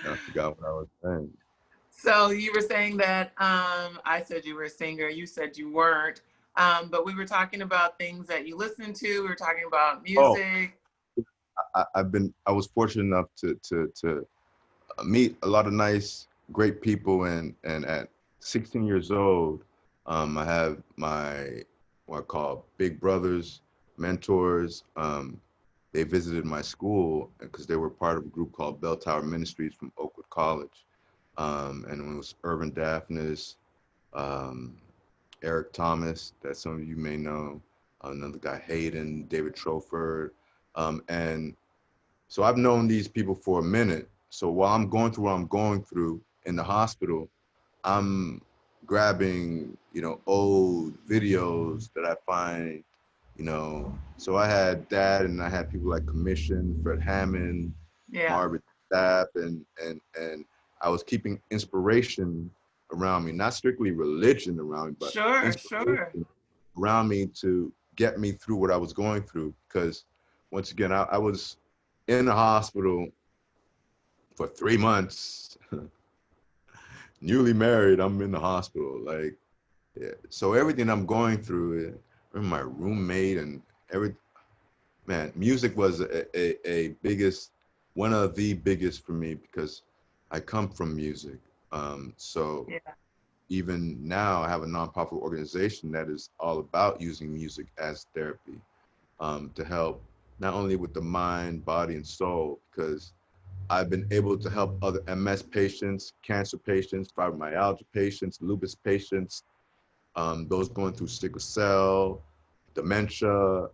I forgot what I was saying. So you were saying that I said you were a singer. You said you weren't. But we were talking about things that you listen to. We were talking about Oh, music. I was fortunate enough to meet a lot of nice, great people, and at 16 years old, I have my what I call big brothers, mentors. They visited my school because they were part of a group called Bell Tower Ministries from Oakwood College, and it was Irvin Daphnis, um, Eric Thomas, that some of you may know, another guy Hayden, David Troford, and so I've known these people for a minute. So while I'm going through what I'm going through in the hospital, I'm grabbing, old videos that I find, So I had that, and I had people like Commission, Fred Hammond, Yeah. Marvin Sapp, and I was keeping inspiration around me, not strictly religion around me, but Sure, sure. inspiration around me to get me through what I was going through. Because once again, I was in the hospital for 3 months, newly married. I'm in the hospital, like, yeah. So everything I'm going through, my roommate and every man, music was a biggest, one of the biggest for me because I come from music. So Yeah. even now, I have a nonprofit organization that is all about using music as therapy, to help not only with the mind, body, and soul, because I've been able to help other MS patients, cancer patients, fibromyalgia patients, lupus patients, those going through sickle cell, dementia,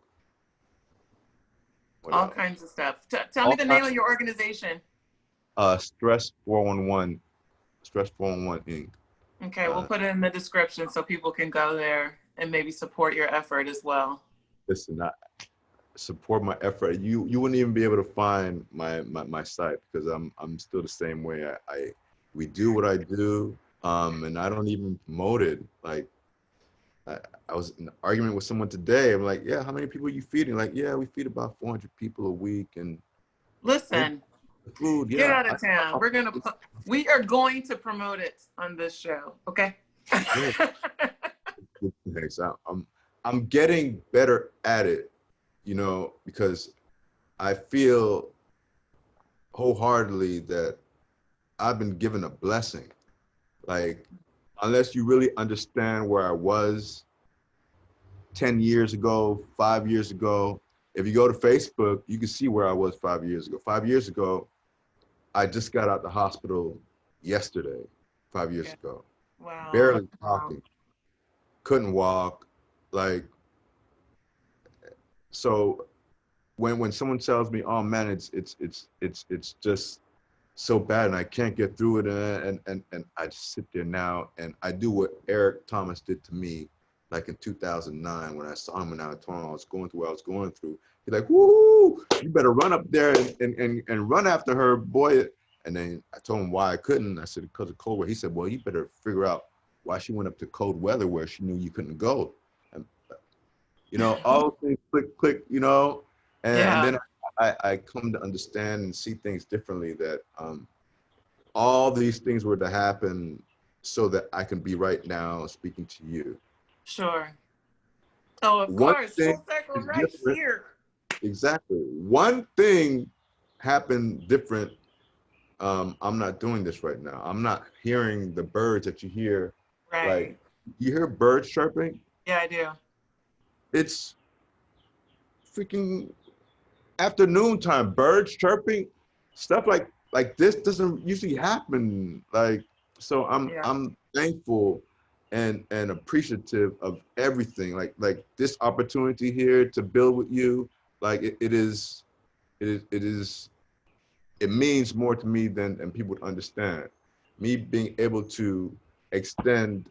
what All else? kinds of stuff. Tell me All the name kinds. of your organization. Stress 411, Stress 411 Inc. Okay, we'll Uh, put it in the description so people can go there and maybe support your effort as well. Listen, I support my effort. You wouldn't even be able to find my site because I'm still the same way. We do what I do, and I don't even promote it. Like, I was in an argument with someone today. I'm like, yeah, how many people are you feeding? Like, yeah, we feed about 400 people a week, and Listen, food, get yeah. out of town. We are going to promote it on this show. Okay. Yeah. Thanks. I'm getting better at it, because I feel wholeheartedly that I've been given a blessing. Like, unless you really understand where I was 10 years ago, 5 years ago, if you go to Facebook, you can see where I was 5 years ago. 5 years ago, I just got out the hospital yesterday, 5 years Yeah. ago. Wow. Barely Wow. talking, couldn't walk. Like, so when someone tells me, oh man, it's just so bad and I can't get through it, and I just sit there now and I do what Eric Thomas did to me, like in 2009 when I saw him in Auditorium. I was going through what I was going through. He's like, woo, you better run up there and run after her, boy. And then I told him why I couldn't. I said, because of cold weather. He said, well, you better figure out why she went up to cold weather where she knew you couldn't go. And, all things click, and Yeah. then I come to understand and see things differently, that all these things were to happen so that I can be right now speaking to you. Sure. Oh, of One course. thing Full circle is right different. here. Exactly. One thing happened different. I'm not doing this right now. I'm not hearing the birds that you hear. Like, Right. you hear birds chirping? Yeah, I do. It's freaking afternoon time, birds chirping, stuff like this doesn't usually happen. Like, so Yeah. I'm thankful and appreciative of everything. Like this opportunity here to build with you, like it means more to me than people would understand. Me being able to extend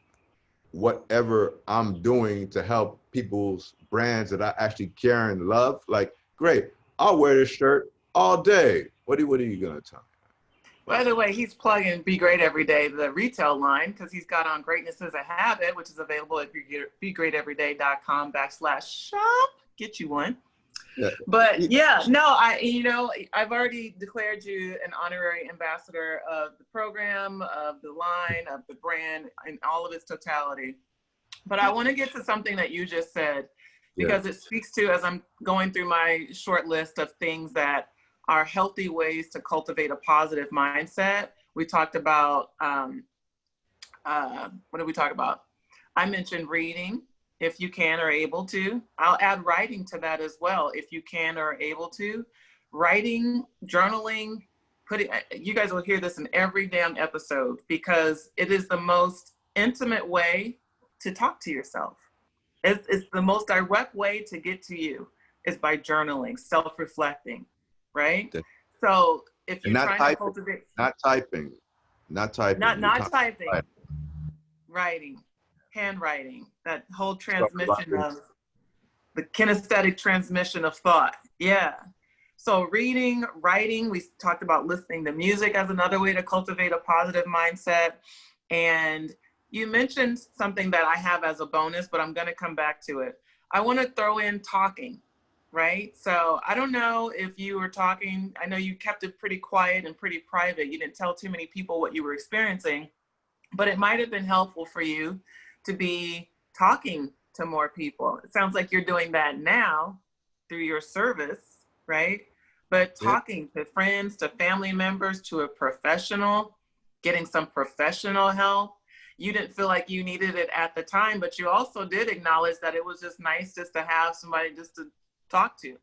whatever I'm doing to help people's brands that I actually care and love, like, great, I'll wear this shirt all day. What are you gonna tell me? By But the way, he's plugging Be Great Every Day, the retail line, because he's got on Greatness is a Habit, which is available at begreateveryday.com/shop. Get you one. But yeah, no, I've already declared you an honorary ambassador of the program, of the line, of the brand, in all of its totality. But I want to get to something that you just said, because it speaks to, as I'm going through my short list of things that are healthy ways to cultivate a positive mindset. We talked about, what did we talk about? I mentioned reading, if you can or able to. I'll add writing to that as well, if you can or able to. Writing, journaling, you guys will hear this in every damn episode, because it is the most intimate way to talk to yourself. It's the most direct way to get to you, is by journaling, self-reflecting, right? So if you're trying to cultivate, not typing, not typing, writing, handwriting, that whole transmission of the kinesthetic transmission of thought. Yeah. So reading, writing, we talked about listening to music as another way to cultivate a positive mindset. And you mentioned something that I have as a bonus, but I'm going to come back to it. I want to throw in talking, right? So I don't know if you were talking. I know you kept it pretty quiet and pretty private. You didn't tell too many people what you were experiencing, but it might have been helpful for you to be talking to more people. It sounds like you're doing that now through your service, right? But talking to friends, to family members, to a professional, getting some professional help. You didn't feel like you needed it at the time, but you also did acknowledge that it was just nice just to have somebody just to talk to.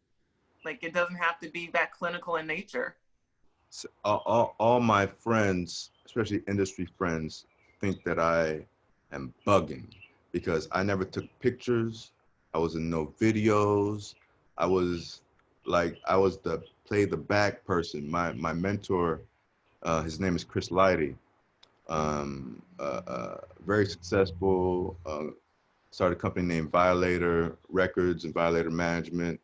Like, it doesn't have to be that clinical in nature. So, all my friends, especially industry friends, think that I am bugging because I never took pictures. I was in no videos. I was the play the back person. My mentor, his name is Chris Lighty. Very successful, started a company named Violator Records and Violator Management,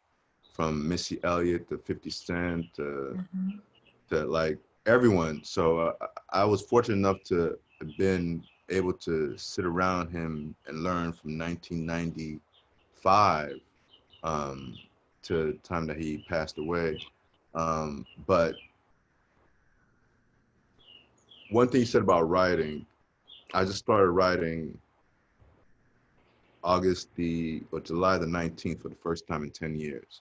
from Missy Elliott to 50 Cent to like everyone. So I was fortunate enough to have been able to sit around him and learn from 1995 to the time that he passed away. But one thing you said about writing, I just started writing July the 19th for the first time in 10 years.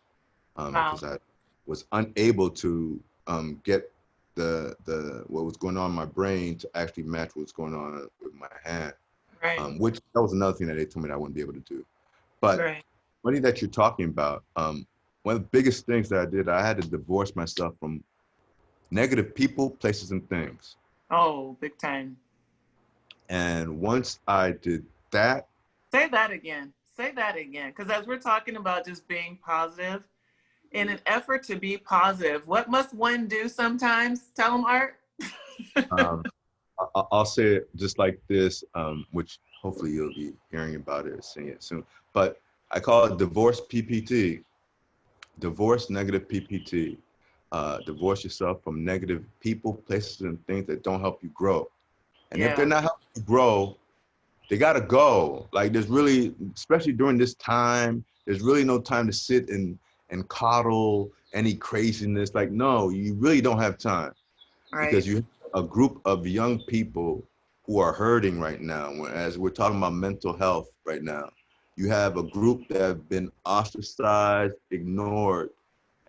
Because I was unable to get the what was going on in my brain to actually match what's going on with my hand. Right. Which that was another thing that they told me that I wouldn't be able to do. But funny that you're talking about, one of the biggest things that I did, I had to divorce myself from negative people, places, and things. Oh, big time. And once I did that. Say that again. Say that again. Because as we're talking about just being positive, in an effort to be positive, what must one do sometimes? Tell them, Art. I'll say it just like this, which hopefully you'll be hearing about it or seeing it soon. But I call it divorce PPT, divorce negative PPT. Divorce yourself from negative people, places, and things that don't help you grow. And if they're not helping you grow, they gotta go. Like, there's really, especially during this time, there's really no time to sit and coddle any craziness. Like, no, you really don't have time. Right. Because you have a group of young people who are hurting right now. As we're talking about mental health right now, you have a group that have been ostracized, ignored,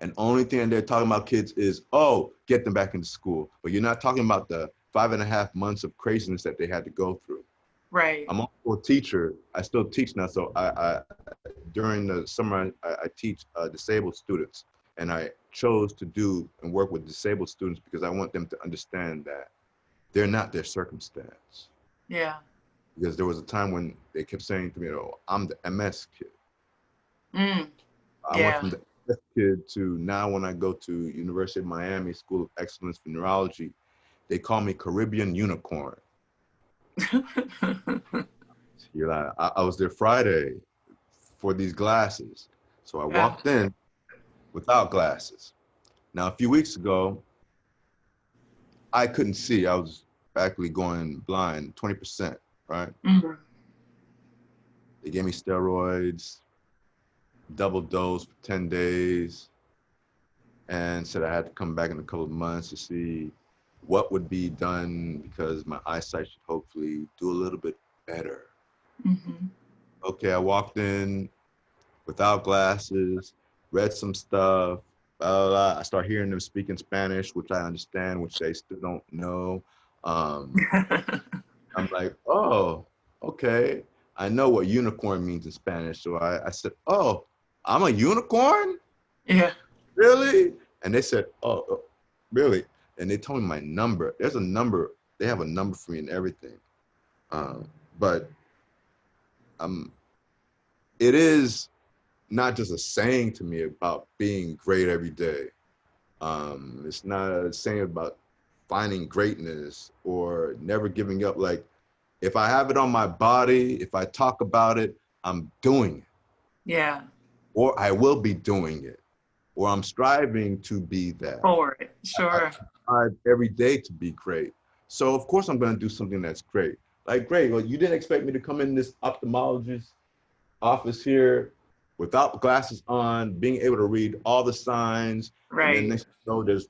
and only thing they're talking about kids is, oh, get them back into school. But you're not talking about the 5.5 months of craziness that they had to go through. Right. I'm also a teacher. I still teach now. So I during the summer, I teach disabled students. And I chose to do and work with disabled students because I want them to understand that they're not their circumstance. Yeah. Because there was a time when they kept saying to me, oh, I'm the MS kid. I went from the MS kid to now when I go to University of Miami School of Excellence for Neurology, they call me Caribbean Unicorn. You're like, I was there Friday for these glasses. So I walked in without glasses. Now, a few weeks ago, I couldn't see. I was actually going blind, 20%, right? Mm-hmm. They gave me steroids, double dose for 10 days, and said I had to come back in a couple of months to see what would be done because my eyesight should hopefully do a little bit better. Mm-hmm. Okay, I walked in without glasses, read some stuff, blah, blah, blah. I start hearing them speaking Spanish, which I understand, which they still don't know. I'm like, oh, okay. I know what unicorn means in Spanish. So I said, oh, I'm a unicorn? Yeah. Really? And they said, oh, really? And they told me my number. There's a number. They have a number for me and everything. But it is not just a saying to me about being great every day. It's not a saying about finding greatness or never giving up. Like, if I have it on my body, if I talk about it, I'm doing it. Yeah. Or I will be doing it. Or I'm striving to be that. For it. Sure. I strive every day to be great. So of course I'm going to do something that's great. Like, great. Well, you didn't expect me to come in this ophthalmologist office here without glasses on, being able to read all the signs. Right. And then next thing you know, there's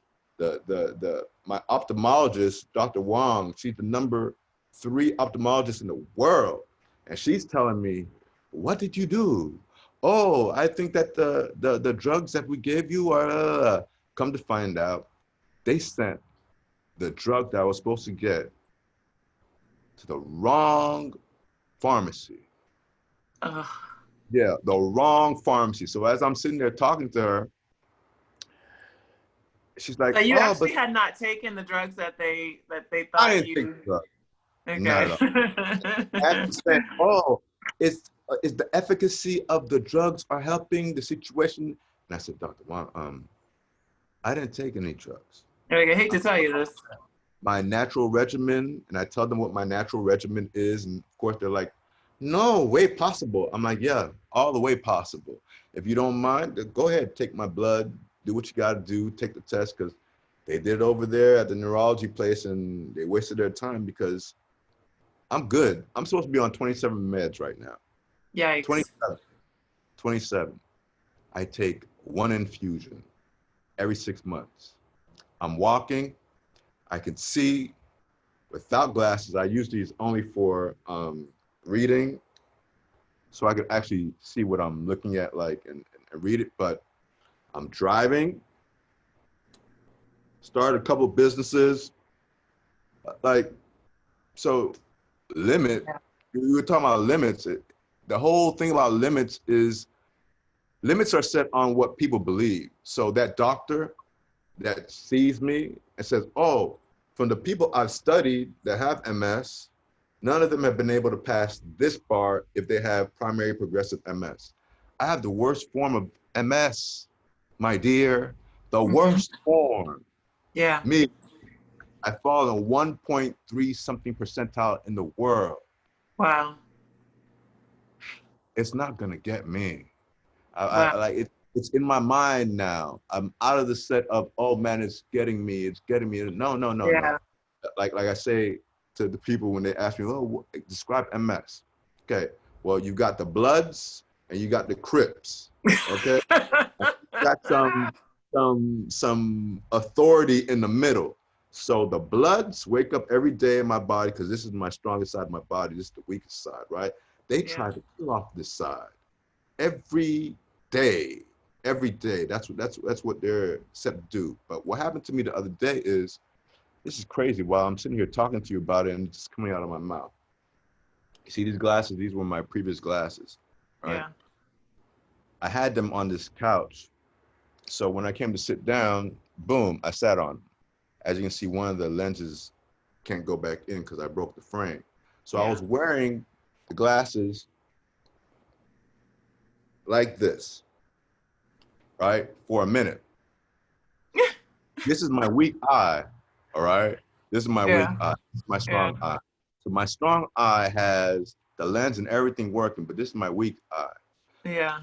my ophthalmologist, Dr. Wong. She's the number 3 ophthalmologist in the world, and she's telling me, "What did you do? Oh, I think that the drugs that we gave you are." Come to find out, they sent the drug that I was supposed to get to the wrong pharmacy. Yeah, the wrong pharmacy. So as I'm sitting there talking to her, she's like, so you "Oh, actually but had not taken the drugs that they I thought didn't you. take the drug." Okay. Not at all. After saying, "Oh, it's the efficacy of the drugs are helping the situation," and I said, "Dr. Wong, I didn't take any drugs. Like, I hate to tell you this. My natural regimen," and I tell them what my natural regimen is, and of course they're like, "No way possible." I'm like, "Yeah, all the way possible. If you don't mind, go ahead, take my blood, do what you got to do, take the test," because they did it over there at the neurology place, and they wasted their time because I'm good. I'm supposed to be on 27 meds right now. Yikes. 27. 27. I take 1 infusion every 6 months. I'm walking. I can see without glasses. I use these only for reading, so I can actually see what I'm looking at, like, and read it. But I'm driving, started a couple of businesses, like, so limit. Yeah. We were talking about limits. The whole thing about limits is limits are set on what people believe. So that doctor that sees me and says, "Oh, from the people I've studied that have MS, none of them have been able to pass this bar if they have primary progressive MS. I have the worst form of MS, my dear, the worst form. Yeah. Me, I fall in 1.3 something percentile in the world. Wow. It's not gonna get me. Wow. I like it. It's in my mind now. I'm out of the set of, oh man, it's getting me. It's getting me. No, no, no, Yeah. no. Like I say to the people when they ask me, "Oh, describe MS." Okay, well, you got the Bloods and you got the Crips. Okay, you got some authority in the middle. So the Bloods wake up every day in my body because this is my strongest side of my body. This is the weakest side, right? They try to kill off this side every day. Every day. That's what they're set to do. But what happened to me the other day is, this is crazy. While I'm sitting here talking to you about it and it's just coming out of my mouth. You see these glasses? These were my previous glasses, right? Yeah. I had them on this couch. So when I came to sit down, boom, I sat on them. As you can see, one of the lenses can't go back in because I broke the frame. So I was wearing the glasses like this, right? For a minute. This is my weak eye, all right? This is my weak eye. This is my strong eye. So my strong eye has the lens and everything working, but this is my weak eye. Yeah.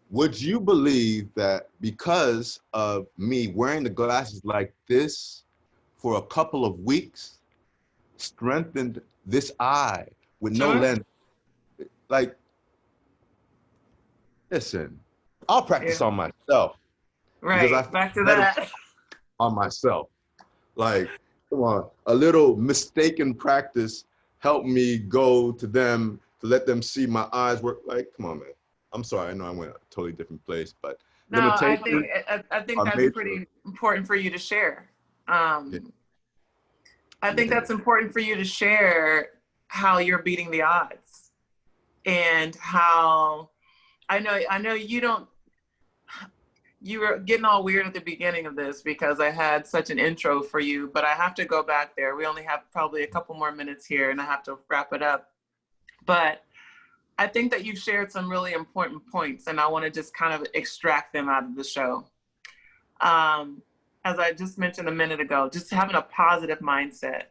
Would you believe that because of me wearing the glasses like this for a couple of weeks, strengthened this eye with no lens? Like, listen, I'll practice Yeah. on myself because I Right. feel Back to better that. on myself. Like, come on, a little mistaken practice helped me go to them to let them see my eyes work. Like, come on, man. I'm sorry, I know I went a totally different place, but No, limitations I think are that's major. pretty important for you to share. Yeah, I think yeah. that's important for you to share how you're beating the odds and how I know you don't you were getting all weird at the beginning of this because I had such an intro for you, but I have to go back there. We only have probably a couple more minutes here and I have to wrap it up. But I think that you've shared some really important points and I want to just kind of extract them out of the show. As I just mentioned a minute ago, just having a positive mindset.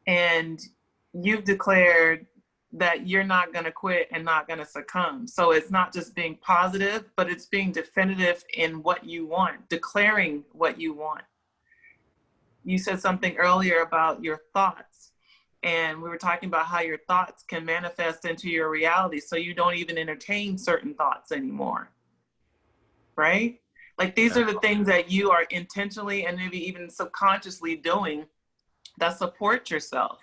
And you've declared that you're not going to quit and not going to succumb. So it's not just being positive, but it's being definitive in what you want, declaring what you want. You said something earlier about your thoughts, and we were talking about how your thoughts can manifest into your reality. So you don't even entertain certain thoughts anymore, right? Like these are the things that you are intentionally and maybe even subconsciously doing that support yourself.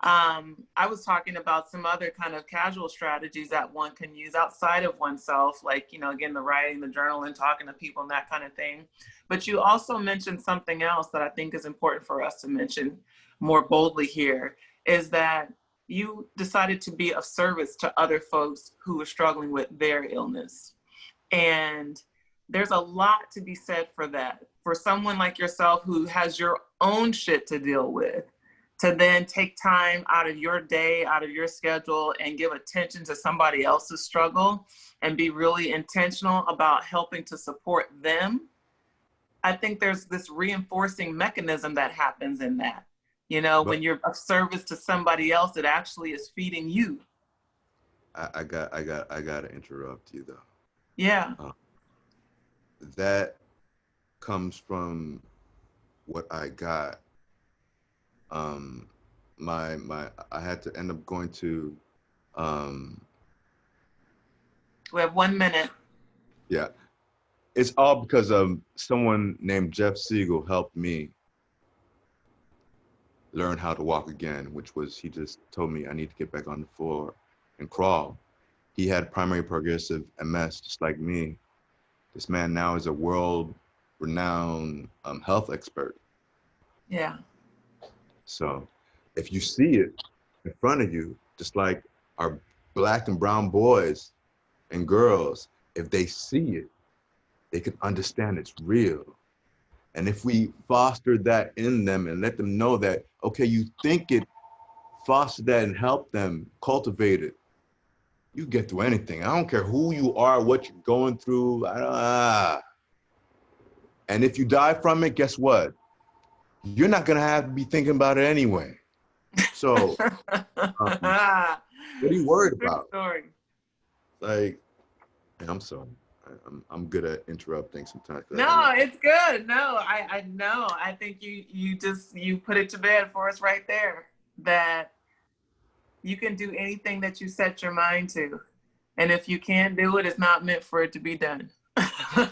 I was talking about some other kind of casual strategies that one can use outside of oneself, like, you know, again, the writing, the journaling, talking to people and that kind of thing. But you also mentioned something else that I think is important for us to mention more boldly here, is that you decided to be of service to other folks who are struggling with their illness. And there's a lot to be said for that. For someone like yourself who has your own shit to deal with, to then take time out of your day, out of your schedule, and give attention to somebody else's struggle and be really intentional about helping to support them. I think there's this reinforcing mechanism that happens in that. You know, But when you're of service to somebody else, it actually is feeding you. I gotta interrupt you though. Yeah. That comes from what I got. I had to end up going to We have 1 minute. yeah. It's all because someone named Jeff Siegel helped me learn how to walk again, which was, he just told me I need to get back on the floor and crawl. He had primary progressive MS, just like me. This man now is a world-renowned health expert. Yeah. So if you see it in front of you, just like our Black and brown boys and girls, if they see it, they can understand it's real. And if we foster that in them and let them know that, okay, you think it, foster that and help them cultivate it, you get through anything. I don't care who you are, what you're going through. And if you die from it, guess what? You're not gonna have to be thinking about it anyway. So what are you worried True about? story. Like, I'm sorry. I'm good at interrupting sometimes. No, it's good. No, I know. I think you put it to bed for us right there. That you can do anything that you set your mind to. And if you can't do it, it's not meant for it to be done. No,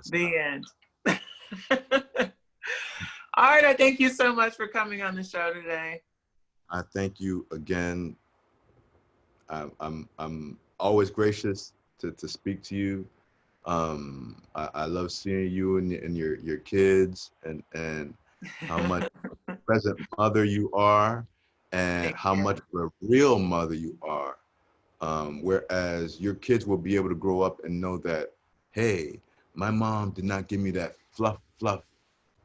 The end. All right, I thank you so much for coming on the show today. I thank you again. I'm always gracious to speak to you. I love seeing you and your kids and how much present mother you are and Thank how you. much of a real mother you are. Whereas your kids will be able to grow up and know that, hey, my mom did not give me that fluff.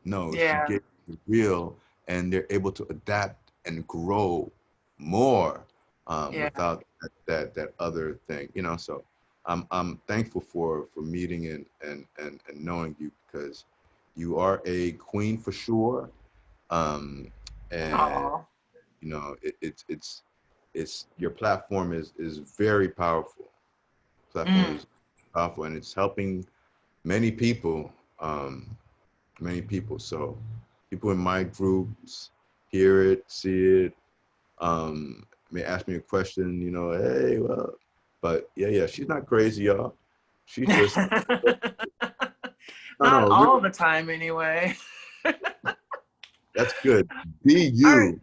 No, she Yeah. gave me real, and they're able to adapt and grow more Yeah. without that other thing, you know. So I'm thankful for meeting and knowing you, because you are a queen for sure. And Aw. you know, it's your platform is very powerful. Platform Mm. is powerful, and it's helping many people. Many people. So people in my groups hear it, see it, may ask me a question, you know, hey, well, But yeah, she's not crazy, y'all. She's just Not no, all the time, anyway. that's good. Be you. All right.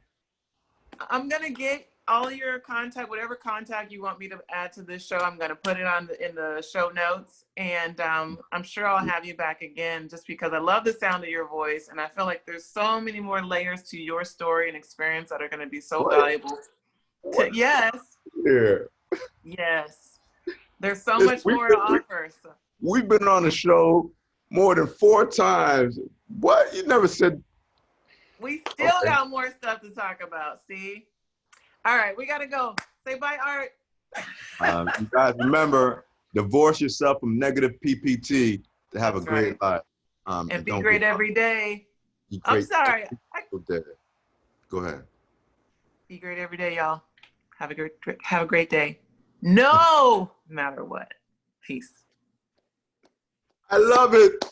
I'm gonna get all your contact, whatever contact you want me to add to this show. I'm gonna put it in the show notes, and I'm sure I'll have you back again, just because I love the sound of your voice, and I feel like there's so many more layers to your story and experience that are gonna be so valuable. Yes. Yes. There's so much more to offer. So. We've been on the show more than 4 times. What? You never said. We still got more stuff to talk about. See? All right, we gotta go. Say bye, Art. You guys remember, divorce yourself from negative PPT to have a great life. And be great every day. I'm sorry. Go ahead. Be great every day, y'all. Have a great day. No matter what. Peace. I love it.